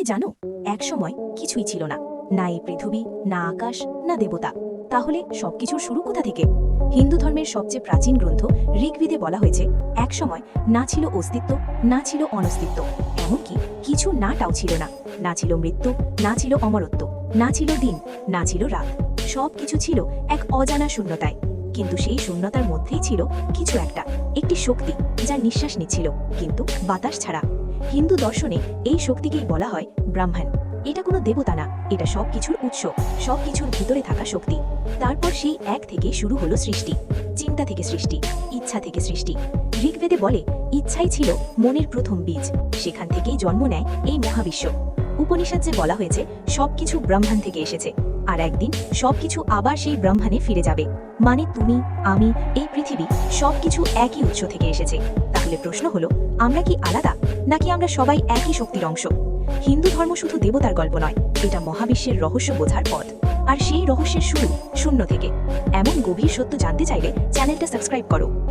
কি জানো, এক সময় কিছুই ছিল না, না এই পৃথিবী, না আকাশ, না দেবতা। তাহলে সবকিছুর শুরু কোথা থেকে? হিন্দু ধর্মের সবচেয়ে প্রাচীন গ্রন্থ ঋগ্বেদে বলা হয়েছে, এক সময় না ছিল অস্তিত্ব, না ছিল অনস্তিত্ব, এমনকি কিছু নাটাও ছিল না। না ছিল মৃত্যু, না ছিল অমরত্ব, না ছিল দিন, না ছিল রাত। সবকিছু ছিল এক অজানা শূন্যতায়। কিন্তু সেই শূন্যতার মধ্যেই ছিল কিছু একটি শক্তি, যার নিঃশ্বাস নিচ্ছিল, কিন্তু বাতাস ছাড়া। হিন্দু দর্শনে এই শক্তিকেই বলা হয় ব্রাহ্মণ। এটা কোনো দেবতা না, এটা সবকিছুর উৎস, সবকিছুর ভিতরে থাকা শক্তি। তারপর সেই এক থেকে শুরু হলো সৃষ্টি। চিন্তা থেকে সৃষ্টি, ইচ্ছা থেকে সৃষ্টি। ঋগ্বেদে বলে, ইচ্ছাই ছিল মনের প্রথম বীজ, সেখান থেকেই জন্ম নেয় এই মহাবিশ্ব। উপনিষদে বলা হয়েছে, সবকিছু ব্রহ্মাণ থেকে এসেছে, আর একদিন সবকিছু আবার সেই ব্রহ্মাণে ফিরে যাবে। মানে তুমি, আমি, এই পৃথিবী, সবকিছু একই উৎস থেকে এসেছে। তাহলে প্রশ্ন হলো, আমরা কি আলাদা, নাকি আমরা সবাই একই শক্তির অংশ? হিন্দু ধর্ম শুধু দেবতার গল্প নয়, এটা মহাবিশ্বের রহস্য বোঝার পথ। আর সেই রহস্যের শুরু শূন্য থেকে। এমন গভীর সত্য জানতে চাইলে চ্যানেলটা সাবস্ক্রাইব করো।